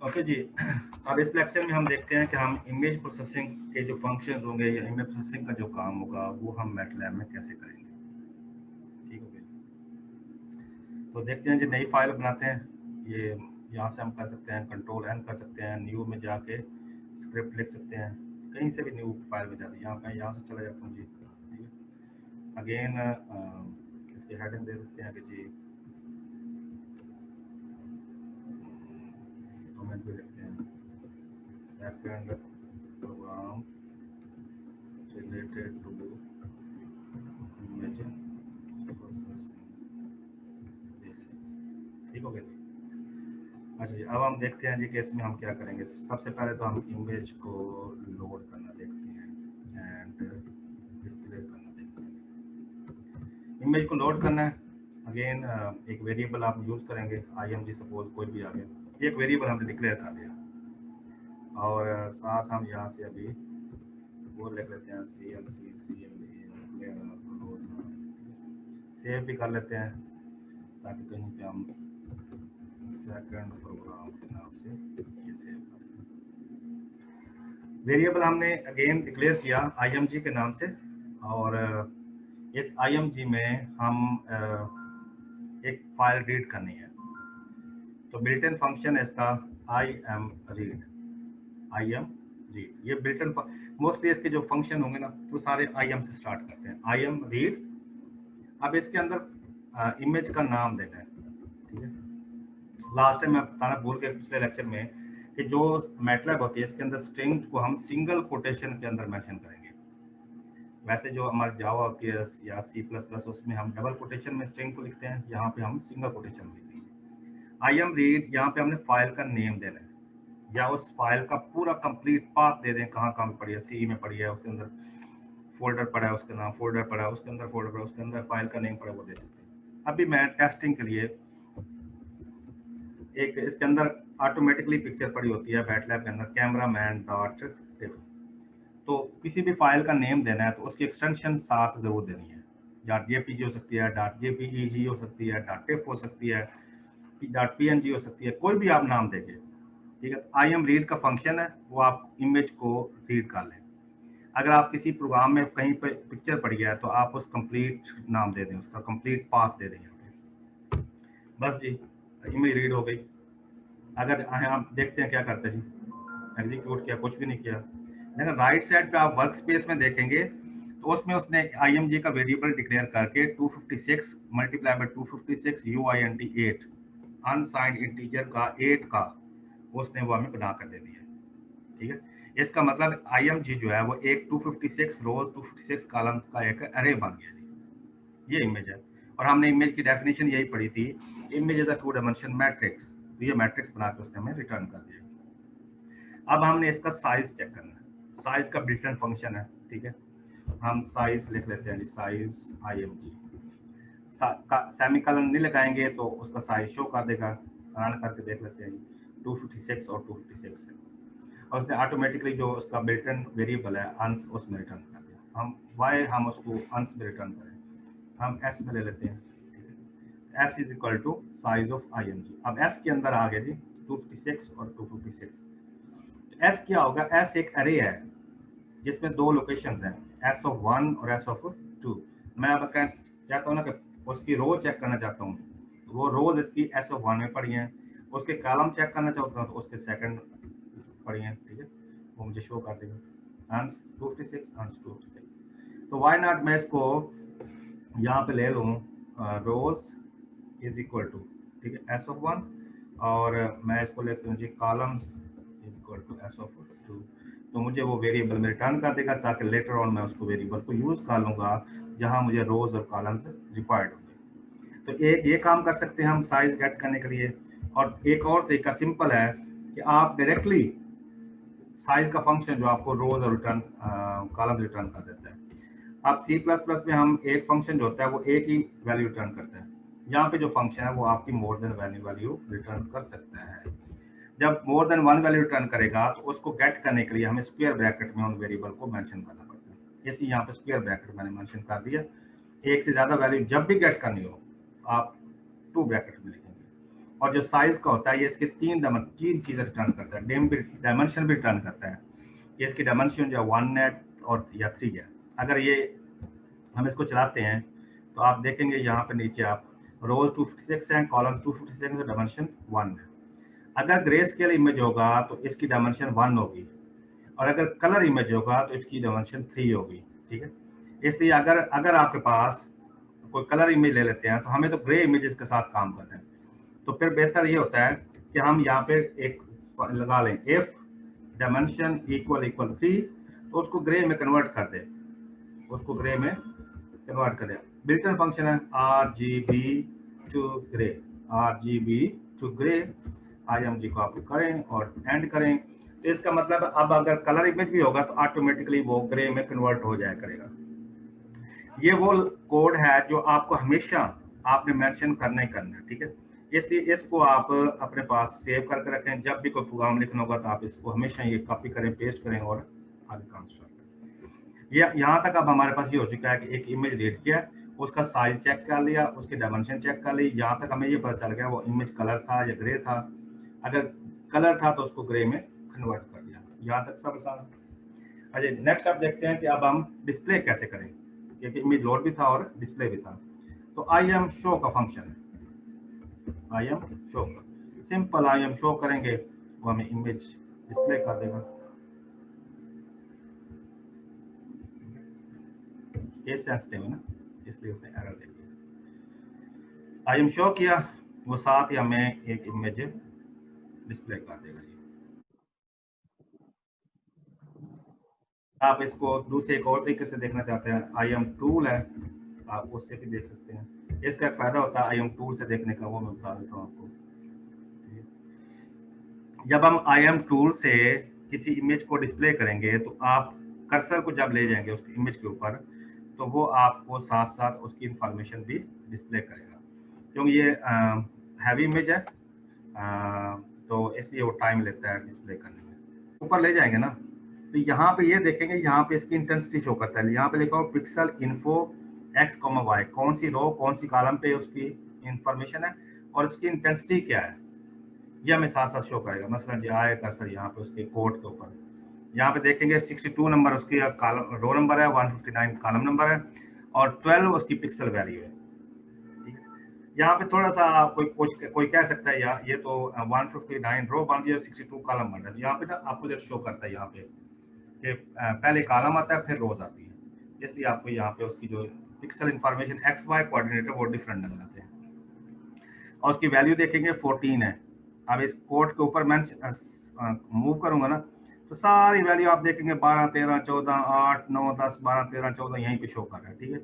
Okay जी। अब इस lecture में हम देखते हैं कि हम इमेज प्रोसेसिंग के जो फंक्शंस होंगे या इमेज प्रोसेसिंग का जो काम होगा वो हम मैटलैब में कैसे करेंगे। ठीक हो गया। तो देखते हैं जी, नई फाइल बनाते हैं। ये यहाँ से हम कर सकते हैं कंट्रोल एन कर सकते हैं, न्यू में जाके स्क्रिप्ट लिख सकते हैं, कहीं से भी न्यू फाइल में जाते हैं। यहाँ से चला जाता हूँ जी। ठीक है। अगेन इसकी हेडिंग दे देते हैं कि जी कमेंट भी लिखते हैं second program related to image processing basics। ठीक हो गया जी। अच्छा जी, अब हम देखते हैं जी कि इसमें हम क्या करेंगे। सबसे पहले तो हम इमेज को लोड करना देखते हैं एंड डिस्प्ले करना देखते हैं। इमेज को लोड करना है। अगेन एक वेरिएबल आप यूज करेंगे, img सपोज कोई भी आ गया। एक वेरिएबल हमने डिक्लेयर कर लिया और साथ हम यहाँ से अभी वो लिख लेते हैं सेव भी कर लेते हैं ताकि कहीं पे हम सेकंड प्रोग्राम के नाम से ये सेव करें। वेरिएबल हमने अगेन डिक्लेयर किया img के नाम से और इस img में हम एक फाइल रीड करनी है। तो बिल्ट इन फंक्शन है इसका imread। ये बिल्ट इन मोस्टली इसके जो फंक्शन होंगे ना वो सारे im से स्टार्ट करते हैं, imread। अब इसके अंदर इमेज का नाम देना है। ठीक है। लास्ट टाइम मैं बताना भूल गया पिछले लेक्चर में कि जो मैटलैब होती है इसके अंदर स्ट्रिंग को हम सिंगल कोटेशन के अंदर मेंशन करेंगे। वैसे जो हमारी जावा होती है या सी प्लस प्लस उसमें हम डबल कोटेशन में स्ट्रिंग को लिखते हैं, यहाँ पे हम सिंगल कोटेशन में लिखेंगे। आई एम रीड यहाँ पे हमने फाइल का नेम देना है या उस फाइल का पूरा कंप्लीट पाथ दे दें, कहाँ कहाँ पड़ी है, सी में पड़ी है, उसके अंदर फोल्डर पड़ा है, उसका नाम फोल्डर पड़ा है, उसके अंदर फोल्डर पड़ा है, उसके अंदर फाइल का नेम पड़ा है, वो दे सकते हैं। अभी मैं टेस्टिंग के लिए एक इसके अंदर ऑटोमेटिकली पिक्चर पड़ी होती है मैटलैब के अंदर कैमरा मैन डॉट टिप। तो किसी भी फाइल का नेम देना है तो उसकी एक्सटेंशन साथ जरूर देनी है। डॉट जेपीजी हो सकती है, डॉट जेपीईजी हो सकती है, डॉट टिफ हो सकती है, डॉट पीएनजी हो सकती है, कोई भी आप नाम देंगे। ठीक है। आई एम रीड का फंक्शन है, वो आप इमेज को रीड कर लें। अगर आप किसी प्रोग्राम में कहीं पर पिक्चर पड़ी है तो आप उस कंप्लीट नाम दे दें, उसका कंप्लीट पाथ दे दें। बस जी, इमेज रीड हो गई। अगर आप देखते हैं क्या करते हैं जी, एग्जीक्यूट किया, कुछ भी नहीं किया। लेकिन राइट साइड पे आप वर्क स्पेस में देखेंगे तो उसमें उसने img का वेरिएबल डिक्लेयर करके 256 multiply by 256 uint 8 unsigned integer का 8 का उसने वो हमें बना कर दे दिया। ठीक है। इसका मतलब img जो है वो एक 256 रोज 256 कॉलम्स का एक अरे बन गया जी। ये इमेज है और हमने इमेज की डेफिनेशन यही पढ़ी थी, image is a two dimension matrix. तो ये मैट्रिक्स बना के उसने हमें रिटर्न कर दिया। अब हमने इसका साइज चेक करना है। साइज का बिल्ट इन फंक्शन है। ठीक है। हम साइज लिख लेते हैं जी, साइज img। सेमीकोलन नहीं लगाएंगे तो उसका साइज शो कर देगा। रन करके देख लेते हैं 256 और 256 है और उसने ऑटोमेटिकली जो उसका बिल्ट इन वेरिएबल है अंश उसमें रिटर्न कर दिया। हम वाई हम उसको अंश में रिटर्न करें, हम एस में ले लेते हैं। S is equal to size of img। अब एस के अंदर आ गया जी 256 और 256। एस क्या होगा, एस एक अरे है जिसमें दो लोकेशंस हैं, एस ऑफ 1 और एस ऑफ 2। मैं अब चाहता हूँ ना कि उसकी रो चेक करना चाहता हूँ, वो रोज इसकी एस ऑफ 1 में पड़ी हैं। उसके कॉलम चेक करना चाहता हूँ तो उसके सेकंड पड़ी हैं। ठीक है। वो मुझे शो कर देगा आंस 256 आंस 256। तो व्हाई नॉट मैं इसको यहाँ पे ले लूँ रोज इज इक्वल टू, ठीक है, एस ऑफ 1 और मैं इसको लेता हूँ G columns is equal to S of 2। तो मुझे वो वेरिएबल में रिटर्न कर देगा ताकि लेटर ऑन मैं उसको वेरिएबल को यूज कर लूंगा जहां मुझे रोज और कॉलम्स रिक्वायर्ड होंगे। तो एक ये काम कर सकते हैं हम साइज गेट करने के लिए। और एक और तरीका सिंपल है कि आप डायरेक्टली साइज का फंक्शन जो आपको रोज और रिटर्न कॉलम रिटर्न कर देता है। अब सी प्लस प्लस में हम एक फंक्शन जो होता है वो एक ही वैल्यू रिटर्न करता है। यहाँ पे जो फंक्शन है वो आपकी मोर देन वैल्यू रिटर्न कर सकता है। जब मोर देन 1 वैल्यू रिटर्न करेगा तो उसको गेट करने के लिए हमें स्क्वायर ब्रैकेट में उन वेरिएबल को मेंशन करना पड़ता है। इसलिए यहाँ पे स्क्वायर ब्रैकेट मैंने मेंशन कर दिया। एक से ज्यादा वैल्यू जब भी गेट करनी हो आप 2 ब्रैकेट में लिखेंगे। और जो साइज का होता है ये इसके तीन चीजें रिटर्न करता है। डायमेंशन भी रिटर्न करता है। ये इसकी डायमेंशन जो 1 है और या 3 है। अगर ये हम इसको चलाते हैं तो आप देखेंगे यहाँ पे नीचे आप रोज 256 हैं, कॉलम 256 है, डायमेंशन 1 है। अगर ग्रे स्केल इमेज होगा तो इसकी डायमेंशन 1 होगी, और अगर कलर इमेज होगा तो इसकी डायमेंशन 3 होगी। ठीक है, इसलिए अगर अगर आपके पास कोई कलर इमेज ले लेते हैं तो हमें तो ग्रे इमेजेस के साथ काम करना है, तो फिर बेहतर ये होता है कि हम यहाँ पे एक लगा लें इफ डायमेंशन इक्वल 3, तो उसको ग्रे में कन्वर्ट कर दे, उसको ग्रे में कन्वर्ट कर दे। बिल्ट इन फंक्शन है RGB to grey, RGB to grey, IMG को आप करें और एंड करें। तो इसका मतलब अब अगर कलर इमेज भी होगा तो ऑटोमेटिकली वो ग्रे में कन्वर्ट हो जाया करेगा। ये वो कोड है जो आपको हमेशा आपने मेंशन करना ही करना है। ठीक है, इसलिए इसको आप अपने पास सेव करके रखें। जब भी कोई प्रोग्राम लिखना होगा तो आप इसको हमेशा ये कॉपी करें, पेस्ट करें और आगे काम स्टार्ट करें। ये यहाँ तक अब हमारे पास ये हो चुका है कि एक इमेज रीड किया, उसका साइज चेक कर लिया, उसकी डायमेंशन चेक कर ली। यहाँ तक हमें ये पता चल गया वो इमेज कलर था या ग्रे था। अगर कलर था तो उसको ग्रे में कन्वर्ट कर दिया। यहाँ तक सब आसान। अच्छा, नेक्स्ट आप देखते हैं कि अब हम डिस्प्ले कैसे करें, क्योंकि इमेज लोड भी था और डिस्प्ले भी था। तो IM शो का फंक्शन है, IM शो का सिंपल IM शो करेंगे वो हमें इमेज डिस्प्ले कर देगा। केस सेंसिटिव है ना, इसलिए उसने एरर दे दिया। IM शो किया, वो साथ ही हमें एक इमेज डिस्प्ले कर देगा। आप इसको दूसरे एक और तरीके से देखना चाहते हैं, IM टूल है, आप उससे भी देख सकते हैं। इसका एक फायदा होता है IM टूल से देखने का, वो मैं बता देता हूँ आपको। जब हम IM टूल से किसी इमेज को डिस्प्ले करेंगे तो आप कर्सर को जब ले जाएंगे उसकी इमेज के ऊपर, तो वो आपको साथ साथ उसकी इंफॉर्मेशन भी डिस्प्ले करेगा, क्योंकि ये हैवी इमेज है, तो इसलिए वो टाइम लेता है डिस्प्ले करने में। ऊपर ले जाएंगे ना तो यहाँ पे ये देखेंगे, यहाँ पे इसकी इंटेंसिटी शो करता है। यहाँ पे लिखा हो पिक्सल इन्फो x, y, कौन सी रो कौन सी कॉलम पे उसकी इंफॉर्मेशन है और उसकी इंटेंसिटी क्या है, ये हमें साथ साथ शो करेगा। मसलन जो आए कर्सर यहाँ पे उसके कोड के ऊपर, यहाँ पे देखेंगे 62 नंबर उसकी रो नंबर है, 159 कॉलम नंबर है और 12 उसकी पिक्सल वैल्यू है। यहाँ पे थोड़ा सा कोई कह सकता है यार ये तो 159 रो बन गई और 62 कॉलम बन रहा है। यहाँ पे ना अपोजिट शो करता है, यहाँ पे कि पहले कॉलम आता है फिर रोज आती है, इसलिए आपको यहाँ पे उसकी जो पिक्सल इंफॉर्मेशन XY कोऑर्डिनेटर वो डिफरेंट नजर आते हैं। और उसकी वैल्यू देखेंगे 14 है। अब इस कोड के ऊपर मैं मूव करूंगा ना तो सारी वैल्यू आप देखेंगे 12, 13, 14, 8, 9, 10, 12, 13, 14 यहीं पे शो कर रहा है। ठीक है,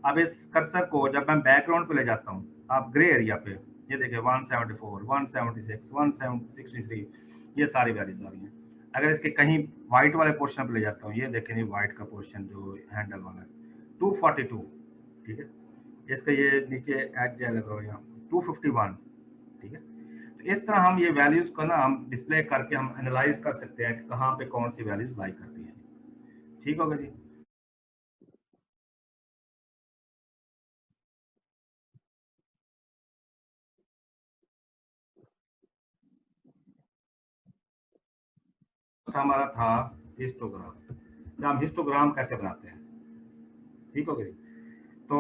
अब इस कर्सर को जब मैं बैकग्राउंड पे ले जाता हूँ, आप ग्रे एरिया पे ये देखिए 174, 176, 163, ये सारी वैल्यूज आ रही हैं। अगर इसके कहीं व्हाइट वाले पोर्शन पे ले जाता हूँ, ये देखें नहीं व्हाइट का पोर्शन जो हैंडल वाला है 242, ठीक है, इसका ये नीचे एज लगा हुआ यहाँ 251, ठीक है। तो इस तरह हम ये वैल्यूज को ना हम डिस्प्ले करके हम एनालाइज कर सकते हैं कि कहाँ पे कौन सी वैल्यूज लाई करती है। ठीक होगा जी। हमारा था हिस्टोग्राम, तो हम हिस्टोग्राम कैसे बनाते हैं। ठीक हो गई। तो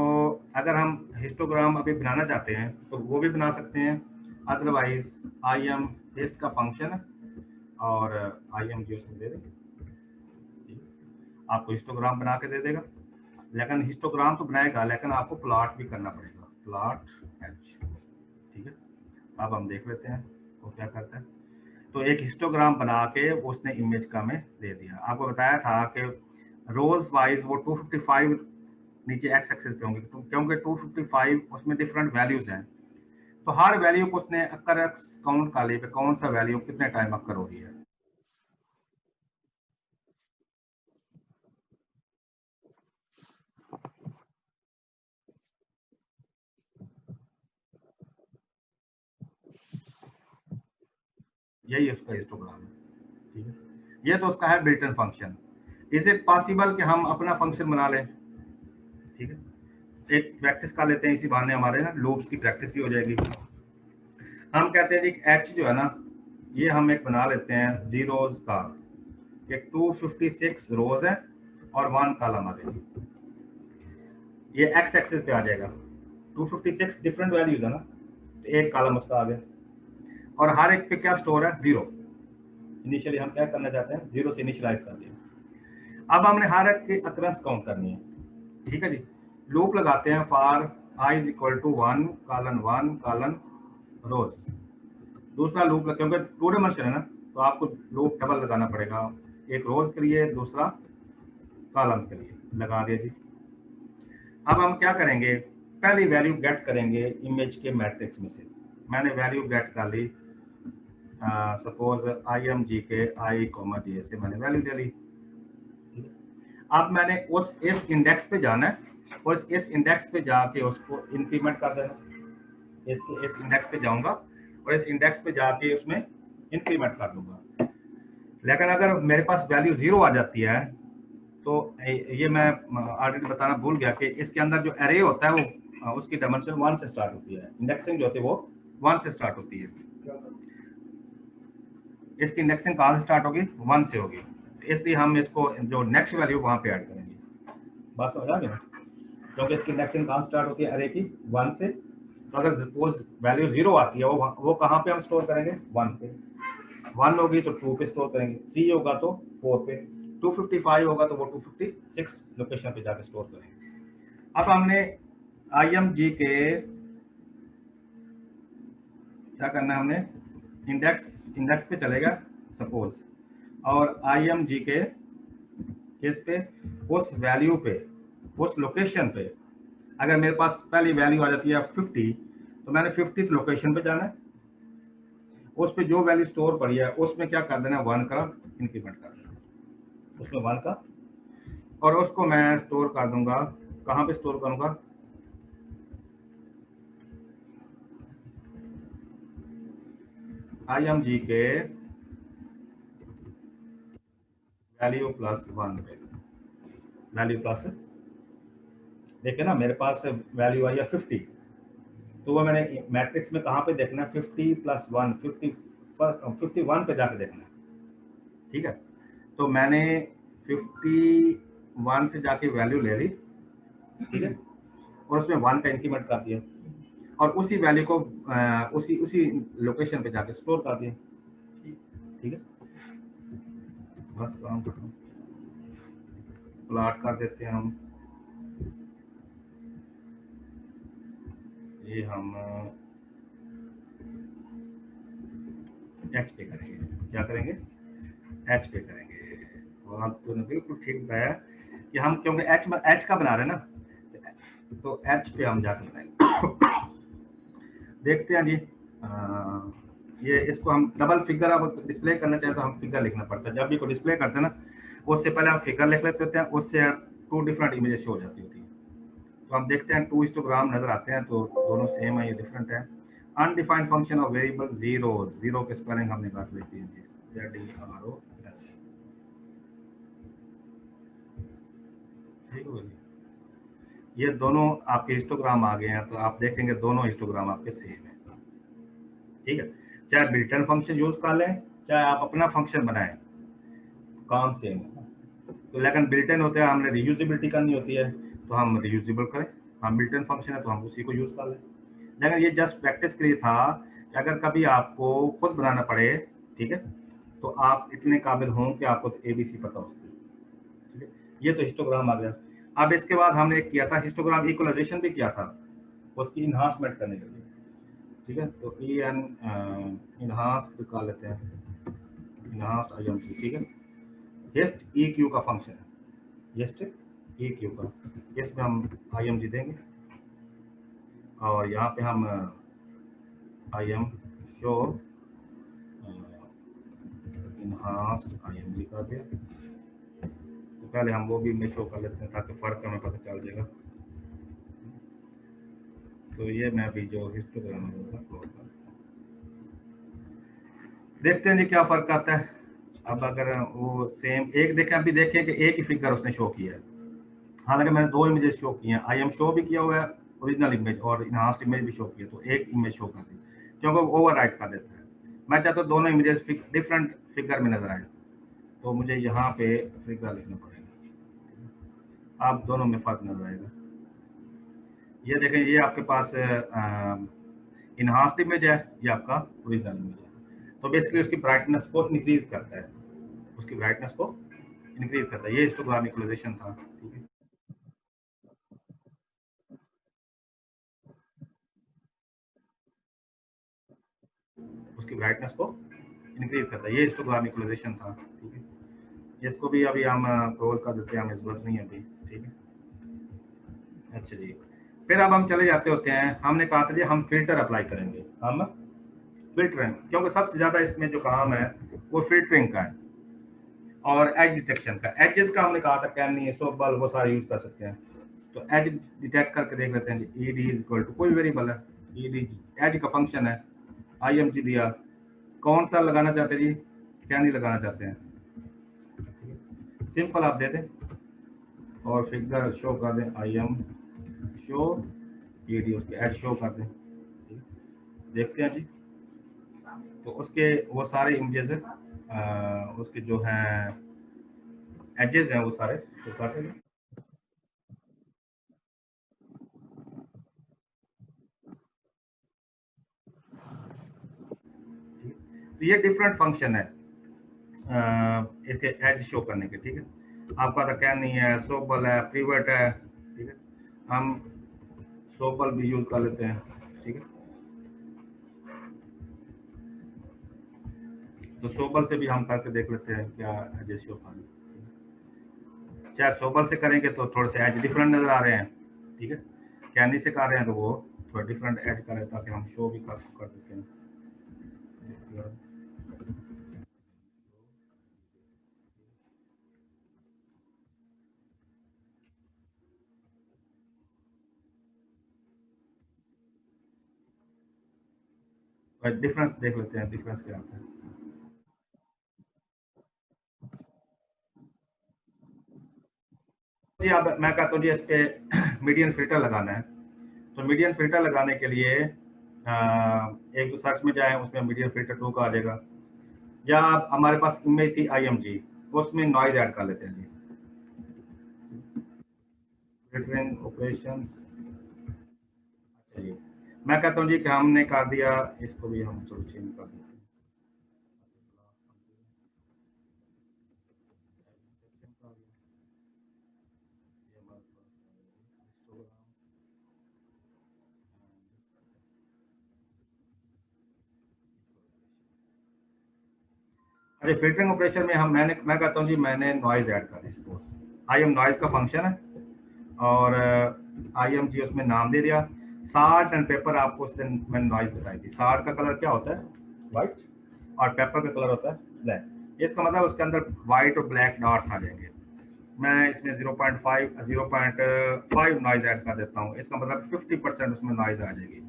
अगर हम हिस्टोग्राम अभी बनाना चाहते हैं तो वो भी बना सकते हैं, अदरवाइज IM हिस्ट का फंक्शन है और IM जो उसमें दे दें आपको हिस्टोग्राम बना के दे देगा। लेकिन हिस्टोग्राम तो बनाएगा लेकिन आपको प्लॉट भी करना पड़ेगा, प्लॉट H। ठीक है, अब हम देख लेते हैं वो क्या करता है। तो एक हिस्टोग्राम बना के उसने इमेज का में दे दिया। आपको बताया था कि रोज वाइज वो 255 नीचे एक्स एक्सिस पे होंगे, क्योंकि 255 उसमें डिफरेंट वैल्यूज हैं, तो हर वैल्यू को उसने अक्कर काउंट कर लिया कौन सा वैल्यू कितने टाइम अक्कर हो रही है। यही उसका हिस्टोग्राम है। ठीक है, ये तो उसका है built in function. Is it possible कि हम अपना फंक्शन बना लें। ठीक है, एक प्रैक्टिस कर लेते हैं, इसी बहाने हमारे ना लूप्स की प्रैक्टिस भी हो जाएगी। हम कहते हैं जी एच जो है ना, ये हम एक बना लेते हैं जीरोज का, कि 256 रोज है और 1 कॉलम आ गया, ये एक्स एक्सिस पे आ जाएगा। 256 डिफरेंट वैल्यूज है ना, तो एक कॉलम उसका आ गया, और हर एक पे क्या स्टोर है, जीरो। इनिशियली हम क्या करना चाहते हैं, जीरो से इनिशियलाइज कर दिया। अब हमने हर एक की अक्रंस काउंट करनी है, ठीक है जी। लूप लगाते हैं for i is equal to 1 colon 1 colon rows. दूसरा लूप, क्योंकि टू डायमेंशन है ना, तो आपको लूप डबल लगाना पड़ेगा, एक रोज के लिए, दूसरा कॉलम्स के लिए। लगा दिया जी। अब हम क्या करेंगे, पहली वैल्यू गेट करेंगे इमेज के मैट्रिक्स में से। मैंने वैल्यू गेट कर ली, सपोज img के i j से मैंने वैल्यू ले ली। अब मैंने उस इस इंडेक्स पे जाना है, और इस इंडेक्स पे जाके उसको इंक्रीमेंट कर देना। इस इंडेक्स पे जाऊंगा और इस इंडेक्स पे जाके उसमें इंक्रीमेंट कर दूंगा। लेकिन अगर मेरे पास वैल्यू जीरो आ जाती है, तो ये मैं ऑलरेडी बताना भूल गया कि इसके अंदर जो एरे होता है वो उसकी डायमेंशन 1 से स्टार्ट होती है। इंडेक्सिंग जो होती है वो 1 से स्टार्ट होती है। इसकी इंडेक्सिंग कहाँ से स्टार्ट होगी, 1 से होगी, इसलिए हम इसको जो नेक्स्ट वैल्यू वहां पे ऐड करेंगे। बस समझ आ गया, क्योंकि इसकी इंडेक्सिंग कहाँ स्टार्ट होती है, अरे की 1 से। तो अगर सपोज वैल्यू जीरो आती है, वो कहाँ पे हम स्टोर करेंगे, 1 पे। 1 होगी तो 2 पे स्टोर करेंगे, 3 होगा तो 4 पे, 255 होगा तो वो 256 लोकेशन पे जाके स्टोर करेंगे। अब हमने img के क्या करना है, हमने इंडेक्स पे चलेगा सपोज, और img के केस पे उस वैल्यू पे, उस लोकेशन पे, अगर मेरे पास पहली वैल्यू आ जाती है 50, तो मैंने 50th लोकेशन पे जाना है, उस पे जो वैल्यू स्टोर पड़ी है उसमें क्या कर देना, 1 का इंक्रीमेंट कर देना, उसमें 1 का, और उसको मैं स्टोर कर दूंगा, कहां पे स्टोर करूंगा, img के वैल्यू प्लस 1 पे। वैल्यू प्लस, देखिए ना मेरे पास वैल्यू आई है 50, तो वो मैंने मैट्रिक्स में कहां पे देखना है, 50 प्लस 1, 51 पे जाके देखना है, ठीक है। तो मैंने 51 से जाके वैल्यू ले ली, ठीक है, और उसमें 1 का इंक्रीमेंट कर दिया, और उसी वैल्यू को उसी उसी लोकेशन पे जाके स्टोर कर दिया, ठीक है। बस काम खत्म, प्लॉट कर देते हैं हम, ये हम एच पे करेंगे, क्या करेंगे, एच पे करेंगे। और आपने बिल्कुल ठीक बताया कि हम क्योंकि एच का बना रहे हैं ना, तो एच पे हम जाकर बनाएंगे। देखते हैं जी, ये इसको हम डबल फिगर अब डिस्प्ले करना चाहें तो हम फिगर लिखना पड़ता है। जब भी को डिस्प्ले करते हैं ना, उससे पहले हम फिगर लिख लेते होते हैं, उससे 2 डिफरेंट इमेजेस शो हो जाती होती है। तो हम देखते हैं 2 हिस्टोग्राम नजर आते हैं, तो दोनों सेम है, ये डिफरेंट है। Undefined function of variable zero, zero के स्पेलिंग हमने कर लेती है जी, ZEROS, ठीक है जी। ये दोनों आपके हिस्टोग्राम आ गए हैं, तो आप देखेंगे दोनों हिस्टोग्राम आपके सेम है, ठीक है। चाहे बिल्टन फंक्शन यूज कर लें, चाहे आप अपना फंक्शन बनाएं, काम सेम है। तो लेकिन बिल्टन होते हैं, हमने रियूजेबिलिटी करनी होती है, तो हम रियूजेबल करें, हम बिल्टन फंक्शन है तो हम उसी को यूज कर लें। लेकिन ये जस्ट प्रैक्टिस के लिए था कि अगर कभी आपको खुद बनाना पड़े, ठीक है, तो आप इतने काबिल हों कि आपको ABC पता हो उसकी, ठीक है। ये तो हिस्टोग्राम आ गया। अब इसके बाद हमने एक किया था हिस्टोग्राम इक्वलाइजेशन भी किया था, उसकी इन्हांसमेंट करने के लिए, ठीक है। तो इनहांस कर लेते हैं, इनहांस IMG, ठीक है। हिस्ट EQ का फंक्शन है, हिस्ट EQ का, इसमें हम IMG देंगे, और यहाँ पे हम IM शो इनहांस्ड IMG कर दिया। तो पहले हम वो भी में शो कर लेते हैं ताकि फर्क हमें पता चल जाएगा। तो ये मैं भी जो हिस्टोग्राम देखते हैं जी क्या फर्क आता है। अब अगर वो सेम एक देखें, अभी देखें कि एक ही फिगर उसने शो किया है, हालांकि मैंने 2 इमेजेस शो किए हैं, IM शो भी किया हुआ है ओरिजिनल इमेज और इनहांस्ड इमेज भी शो किया, तो एक इमेज शो कर दी। क्योंकि वो ओवर राइट कर देता है। मैं चाहता हूँ दोनों इमेजेस डिफरेंट फिगर में नजर आए, तो मुझे यहाँ पे फिगर लिखना पड़ेगा, आप दोनों में फर्क नजर आएगा। ये देखें, ये आपके पास इनहांस्ड इमेज है, ये आपका ओरिजिनल इमेज है। तो बेसिकली उसकी ब्राइटनेस को इंक्रीज करता है, उसकी ब्राइटनेस को इंक्रीज करता है। ये हिस्टोग्राम इक्वलाइजेशन था, ठीक है। उसकी ब्राइटनेस को इंक्रीज करता है, ये हिस्टोग्राम इक्वलाइजेशन था, ठीक है। इसको भी अभी हम क्लोज कर देते हैं, हमें जरूरत नहीं है अभी, ठीक है। अच्छा जी, फिर अब हम चले जाते होते हैं, हमने कहा था जी हम फिल्टर अप्लाई करेंगे, हम फिल्टरिंग, क्योंकि सबसे ज्यादा इसमें जो काम है वो फिल्टरिंग का है और एज डिटेक्शन का। एजेस का हमने कहा था कैनी है, सोबल, वो सारे यूज कर सकते हैं। तो एज डिटेक्ट करके देख लेते हैं जी। ed इज इक्वल टू कोई वेरिएबल है, ed एज का फंक्शन है, img दिया, कौन सा लगाना चाहते हैं जी, क्या नहीं लगाना चाहते हैं, सिंपल आप दे दें और फिगर शो कर दें, im शो ed, उसके एज शो कर दें, देखते हैं जी। तो उसके वो सारे इमेजेस उसके जो हैं एजेस हैं वो सारे शो कर देंगे। तो ये डिफरेंट फंक्शन है इसके एज शो करने के, ठीक है। आपका तो क्या नहीं है, सोबल है, प्रीवेट है, ठीक है। हम सोबल भी यूज कर लेते हैं, ठीक है। तो सोबल से भी हम करके देख लेते हैं क्या एजेस शो कर, चाहे सोबल से करेंगे तो थोड़े से एज डिफरेंट नजर आ रहे हैं, ठीक है। कैनी से कर रहे हैं तो वो थोड़ा डिफरेंट एज करें ताकि हम शो भी कर देते हैं। डिफरेंस देख लेते हैं, डिफरेंस क्या आता है। जी अब मैं कहता हूँ जी इस पे मीडियन फिल्टर लगाना है। तो मीडियन फिल्टर लगाने के लिए एक तो सर्च में जाएं, उसमें मीडियन फिल्टर 2 का आ जाएगा, या आप हमारे पास इमेज थी img, उसमें नॉइज ऐड कर लेते हैं जी, फिल्टरिंग ऑपरेशंस। अच्छा जी, मैं कहता हूँ जी कि हमने कर दिया, इसको भी हम चलो चेंज कर देते हैं। अच्छा, फिल्टरिंग ऑपरेशन में मैं कहता हूँ जी मैंने नॉइज ऐड कर दी, सपोज आई एम नॉइज का फंक्शन है और आई एम जी उसमें नाम दे दिया। साल्ट एंड पेपर, आपको उस दिन मैंने नॉइज बताई थी, साल्ट का कलर क्या होता है, वाइट, और पेपर का कलर होता है ब्लैक। इसका मतलब उसके अंदर वाइट और ब्लैक डॉट्स आ जाएंगे। मैं इसमें 0.5 नॉइज ऐड कर देता हूँ, इसका मतलब 50% उसमें नॉइज आ जाएगी,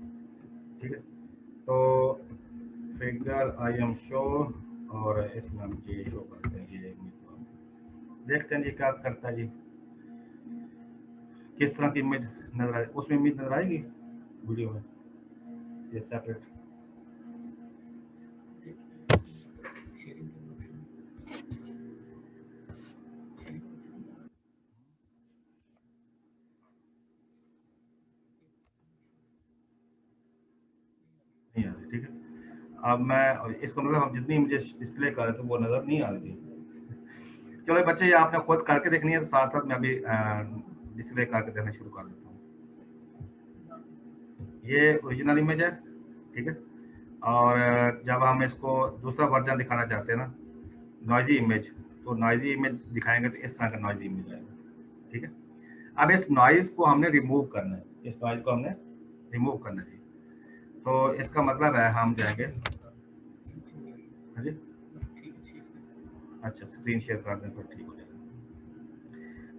ठीक है। तो फिगर आई एम शो और इसमें हम ये शो करते हैं, ये देखते हैं जी क्या करता है जी, किस तरह की इमेज नजर आए, उसमें इमेज नजर आएगी वीडियो में, ये सेपरेट नहीं आ रही, ठीक है। अब मैं इसको मतलब हम जितनी इमेजेस डिस्प्ले कर रहे थे वो नजर नहीं आ रही थी। चलो बच्चे, ये आपने खुद करके देखनी है, तो साथ साथ मैं अभी डिस्प्ले करके देखना शुरू कर देता हूँ। ये ओरिजिनल इमेज है, ठीक है। और जब हम इसको दूसरा वर्जन दिखाना चाहते हैं ना, नॉइजी इमेज, तो नॉइजी इमेज दिखाएंगे तो इस तरह का नॉइजी इमेज आएगा, ठीक है। अब इस नॉइज को हमने रिमूव करना है, इस नॉइज को हमने रिमूव करना है। तो इसका मतलब है हम जाएंगे, हाँ जी, अच्छा स्क्रीन शेयर कर दें तो ठीक हो जाएगा।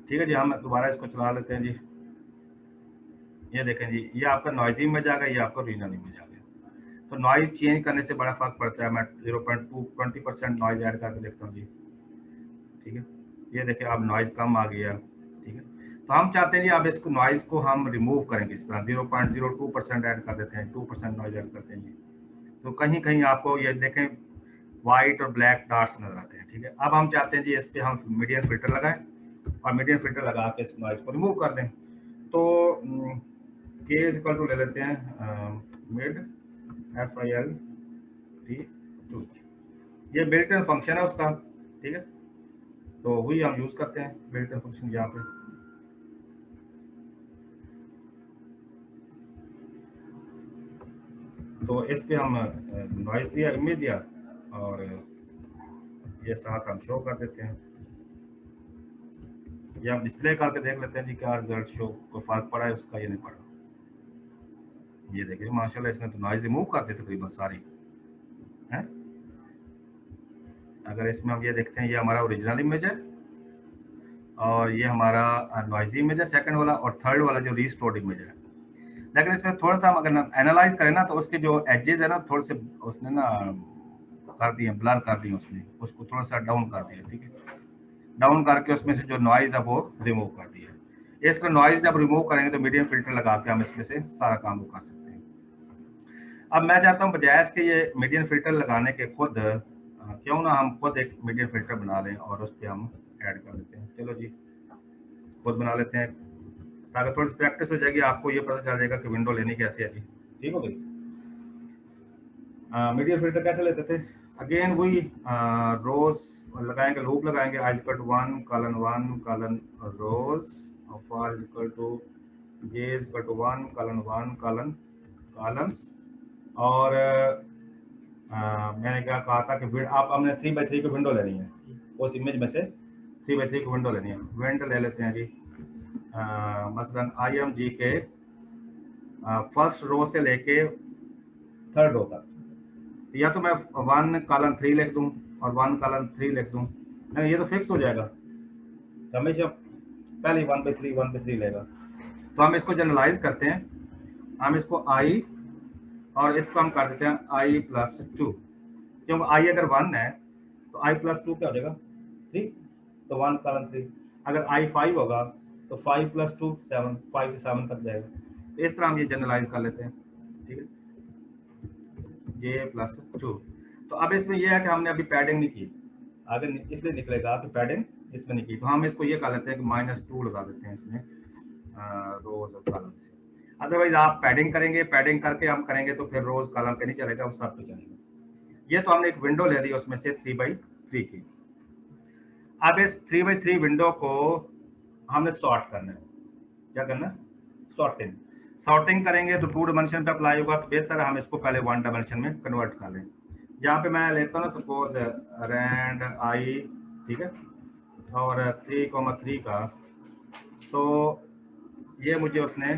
ठीक है जी, हम दोबारा इसको चला लेते हैं जी। ये देखें जी, ये आपका नॉइजी इमेज आ गया, ये आपका ओरिजिनल इमेज आ गया। तो नॉइज चेंज करने से बड़ा फर्क पड़ता है। मैं 0.20% नॉइज ऐड करके देखता हूँ जी, ठीक है। ये देखिए अब नॉइज कम आ गया, ठीक है। तो हम चाहते हैं जी अब इसको नॉइज को हम रिमूव करें, किस तरह 0.02% ऐड कर देते हैं, 2% नॉइज ऐड करते हैं जी। तो कहीं कहीं आपको ये देखें वाइट और ब्लैक डॉट्स नजर आते हैं। ठीक है, अब हम चाहते हैं जी इस पे हम मीडियन फिल्टर लगाएं और मीडियन फिल्टर लगा के इस नॉइज को रिमूव कर दें। तो के इज इक्वल टू ले लेते हैं मिड FIL-T2, ये बिल्ट इन फंक्शन है उसका। ठीक है, तो वही हम यूज करते हैं बिल्ट इन फंक्शन यहाँ पे। तो इस पे हम नॉइज दिया, इमेज दिया और ये साथ हम शो कर देते हैं। ये हम डिस्प्ले करके देख लेते हैं जी क्या रिजल्ट शो, कोई फर्क पड़ा है उसका या नहीं पड़ा। ये देखिए माशाल्लाह इसने तो नॉइज रिमूव कर दी तकरीबन सारी है। अगर इसमें हम ये देखते हैं, ये हमारा ओरिजिनल इमेज है और ये हमारा नॉइजी इमेज है सेकंड वाला, और थर्ड वाला जो रीस्टोर्ड इमेज है। लेकिन इसमें थोड़ा सा हम अगर एनालाइज करें ना, तो उसके जो एजेस है ना थोड़े से उसने ना कर दिए, ब्लर कर दिए, उसने उसको थोड़ा सा डाउन कर दिया। ठीक है, डाउन करके उसमें से जो नॉइज है वो रिमूव कर दिया। इस तरह नॉइज जब रिमूव करेंगे तो मीडियम फिल्टर लगा के हम इसमें से सारा काम वो कर सकते हैं। अब मैं चाहता हूँ बजाय इसके ये मीडियम फिल्टर लगाने के खुद क्यों ना हम खुद एक मीडियम फिल्टर बना लें और उस पर हम ऐड कर लेते हैं। चलो जी खुद बना लेते हैं, ताकि थोड़ी सी प्रैक्टिस हो जाएगी, आपको ये पता चल जाएगा कि विंडो लेनी कैसे है जी। ठीक हो गई। मीडियम फिल्टर कैसे लेते थे, अगेन वही रोज लगाएंगे, लूप लगाएंगे, i equal to 1 colon rows और for equal to j equal to 1 colon columns. और मैंने क्या कहा था कि आप हमने 3x3 की विंडो लेनी है, उस इमेज में से 3x3 की विंडो लेनी है। विंडो ले लेते हैं जी मसलन IMG के फर्स्ट रो से लेके थर्ड रो तक, या तो मैं 1 कॉलन 3 लिख दूं और 1 कॉलन 3 लिख दूं, नहीं ये तो फिक्स हो जाएगा, तो हमेशा पहले 1/3 लेगा। तो हम इसको जनरलाइज करते हैं, हम इसको I और इसको हम कर देते हैं I+2, क्योंकि I अगर 1 है तो I+2 क्या हो जाएगा 3, तो 1 कॉलन 3। अगर I 5 होगा तो 5+2 7, 5 से 7 तक जाएगा। तो इस तरह हम ये जनरलाइज कर लेते हैं। ठीक है, J+2। तो अब इसमें यह है कि हमने अभी पैडिंग नहीं की, आगे इसलिए निकलेगा कि पैडिंग इसमें नहीं की, तो हम इसको ये कर लेते हैं कि -2 लगा देते हैं इसमें रोज और कॉलम से। अदरवाइज आप पैडिंग करेंगे, पैडिंग करके हम करेंगे तो फिर रोज कॉलम पे नहीं चलेगा, वो सब पे चलेगा। ये तो हमने एक विंडो ले ली उसमें से 3x3 की। अब इस 3x3 विंडो को हमने सॉर्ट करना है। क्या करना है, सॉर्टिंग। सॉर्टिंग करेंगे तो 2 डायमेंशन पे अप्लाई होगा, तो बेहतर हम इसको पहले 1 डायमेंशन में कन्वर्ट कर लें। यहाँ पे मैं लेता हूँ ना सपोज रैंड I, ठीक है, और 3,3 का, तो ये मुझे उसने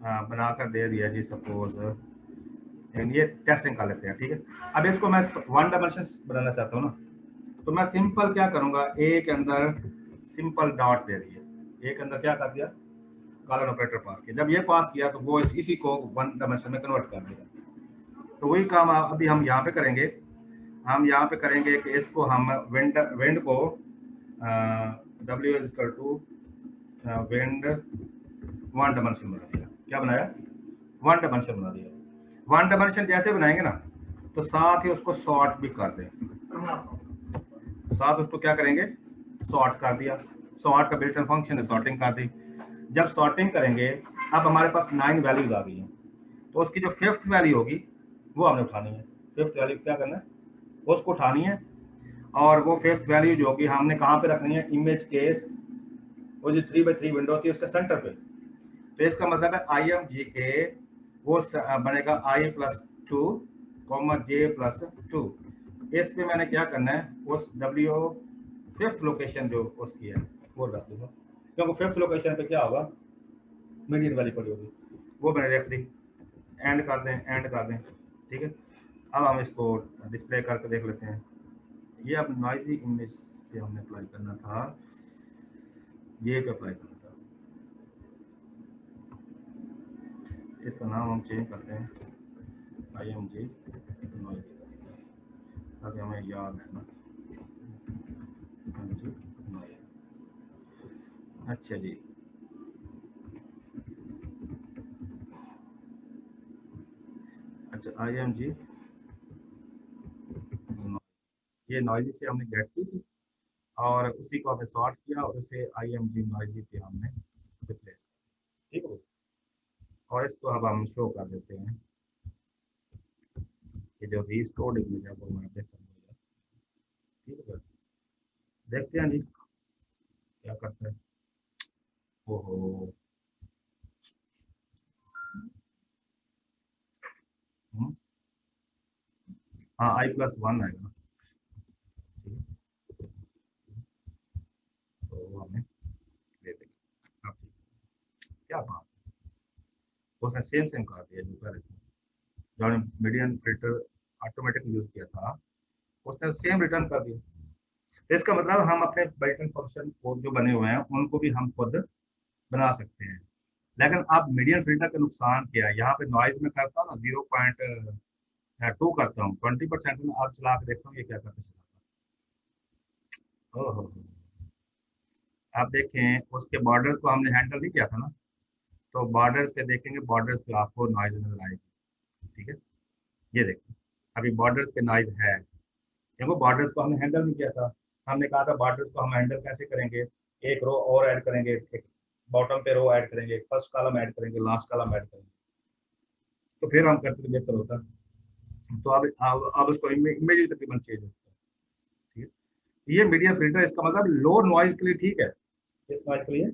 बनाकर दे दिया जी सपोज, ये टेस्टिंग कर लेते हैं। ठीक है, अब इसको मैं 1 डायमेंशन बनाना चाहता हूँ ना, तो मैं सिंपल क्या करूंगा, ए के अंदर सिंपल डॉट दे दिए, ए के अंदर क्या कर दिया, कॉलन ऑपरेटर पास किया। जब ये पास किया तो वो इसी को 1 डायमेंशन में कन्वर्ट कर देगा। तो वही काम अभी हम यहाँ पे करेंगे। हम यहाँ पे करेंगे कि इसको हम विंड को W is equal to wind 1 dimension बना दिया। क्या बनाया, 1 डायमेंशन बना दिया। 1 डायमेंशन जैसे बनाएंगे ना, तो साथ ही उसको सॉर्ट भी कर दें, साथ उसको क्या करेंगे, सॉर्ट कर दिया। सॉर्ट का बिल्ट इन फंक्शन है, सॉर्टिंग कर दी। जब सॉर्टिंग करेंगे, अब हमारे पास 9 वैल्यूज आ गई हैं, तो उसकी जो 5th वैल्यू होगी वो हमने उठानी है। 5th वैल्यू क्या करना है, उसको उठानी है, और वो 5th वैल्यू जो होगी हमने कहाँ पे रखनी है, इमेज के वो जो 3x3 विंडो होती है उसके सेंटर पे। तो इसका मतलब है IMG के वो बनेगा I+2, J+2। इस पे मैंने क्या करना है, उस W 5th लोकेशन जो उसकी है वो रख दूंगा, क्योंकि 5th लोकेशन पे क्या होगा, मीडियन वैल्यू पड़ी होगी, वो मैंने रख दी। एंड कर दें। ठीक है, अब हम इसको डिस्प्ले करके देख लेते हैं। ये अब नॉइजी इमेज पे हमने अप्लाई करना था, ये पे अप्लाई करना था। इसका नाम हम चेंज करते हैं IMG नॉइजी, ताकि हमें याद है ना। अच्छा जी, अच्छा IMG ये नॉइजी से हमने गेट की थी और उसी को हमने सॉर्ट किया और उसे IMG नॉइजी पे हमने रिप्लेस किया। ठीक है, और इसको अब हम शो कर देते हैं कि जो रीस्टोर्ड इमेज है वो मैं अपडेट कर दूंगा। ठीक है, देखते हैं जी क्या करता है। ओहो, हम्म, हाँ I+1 आएगा। ठीक है, तो वो हमें दे देंगे। अब क्या बात, उसने सेम सेम कर दिया जो पहले था, जो हमने मीडियन फिल्टर ऑटोमेटिक यूज किया था, उसने सेम रिटर्न कर दिया। तो इसका मतलब हम अपने बिल्ट इन फंक्शन को जो बने हुए हैं उनको भी हम खुद बना सकते हैं। लेकिन अब मीडियन फिल्टर का नुकसान क्या है, यहाँ पे नॉइज में करता हूँ ना 0.2 करता हूँ, 20% में अब चला के देखता हूँ ये क्या करते चलाता है। ओहो, आप देखें उसके बॉर्डर्स को हमने हैंडल नहीं किया था ना, तो बॉर्डर्स पे देखेंगे, बॉर्डर्स पे आपको नॉइज नजर आएगी। ठीक है, ये देखिए अभी बॉर्डर्स पे नॉइज है, देखो बॉर्डर्स को हमने हैंडल नहीं किया था। हमने कहा था बॉर्डर्स को हम हैंडल कैसे करेंगे, एक रो और ऐड करेंगे, एक बॉटम पे रो ऐड करेंगे, फर्स्ट कॉलम ऐड करेंगे, लास्ट कॉलम ऐड करेंगे, तो फिर हम करते तो बेहतर होता। तो अब उसको इमेज तकरीबन चेंज होता है। ठीक है, ये मीडिया फिल्टर इसका मतलब लो नॉइज के लिए ठीक है, इस नॉइज के लिए,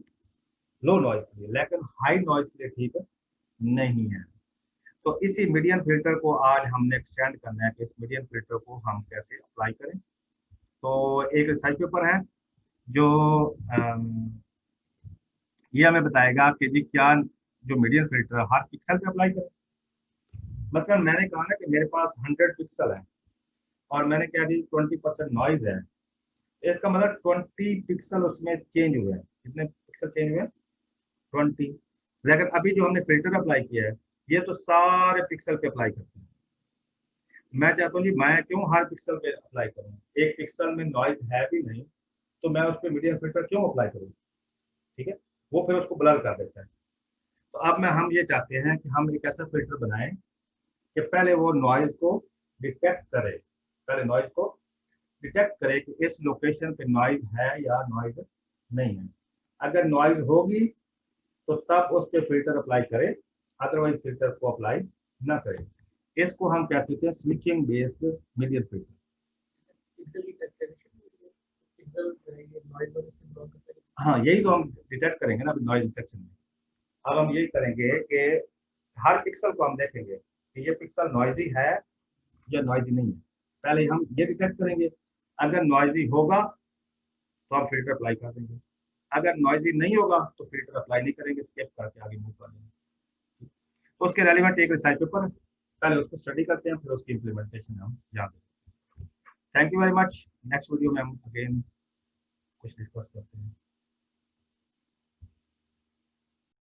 लो नॉइज के लिए, लेकिन हाई नॉइज के लिए ठीक नहीं है। तो इसी मीडियन फिल्टर को आज हमने एक्सटेंड करना है कि इस मीडियन फिल्टर को हम कैसे अप्लाई करें। तो एक रिसर्च पेपर है जो ये हमें बताएगा कि जी क्या जो मीडियन फिल्टर हर पिक्सल पे अप्लाई करें। मतलब मैंने कहा ना कि मेरे पास 100 पिक्सल है और मैंने क्या दी 20% नॉइज है, इसका मतलब 20 पिक्सल उसमें चेंज हुए हैं। कितने पिक्सल चेंज हुए? 20। लेकिन अभी जो हमने फिल्टर अप्लाई किया है ये तो सारे पिक्सल पे अप्लाई करते हैं। मैं चाहता हूँ जी मैं क्यों हर पिक्सल पे अप्लाई करूँ, एक पिक्सल में नॉइज है भी नहीं तो मैं उस पर मीडियम फिल्टर क्यों अप्लाई करूँ। ठीक है, वो फिर उसको ब्लर कर देता है। तो अब मैं हम ये चाहते हैं कि हम एक ऐसा फिल्टर बनाएं कि पहले वो नॉइज को डिटेक्ट करे, पहले नॉइज को डिटेक्ट करे कि इस लोकेशन पे नॉइज है या नॉइज नहीं है। अगर नॉइज होगी तो तब उस पर फिल्टर अप्लाई करे, अदरवाइज फिल्टर को अप्लाई ना करे। इसको हम क्या कहते हैं, स्विचिंग बेस्ड मीडियम फिल्टर। हाँ यही तो हम डिटेक्ट करेंगे ना अभी नॉइज डिटेक्शन में। अब हम यही करेंगे कि हर पिक्सल को हम देखेंगे कि ये पिक्सल नॉइजी है या नॉइजी नहीं है, पहले हम ये डिटेक्ट करेंगे। अगर नॉइजी होगा तो हम फिल्टर अप्लाई कर देंगे, अगर नॉइजी नहीं होगा तो फिल्टर अप्लाई नहीं करेंगे, स्किप करके आगे मूव कर देंगे। तो उसके रेलिवेंट एक रिसर्च पेपर है, पहले उसको स्टडी करते हैं फिर उसकी इम्प्लीमेंटेशन हम याद रखेंगे। Thank you very much. Next video में हम अगेन कुछ डिस्कस करते हैं।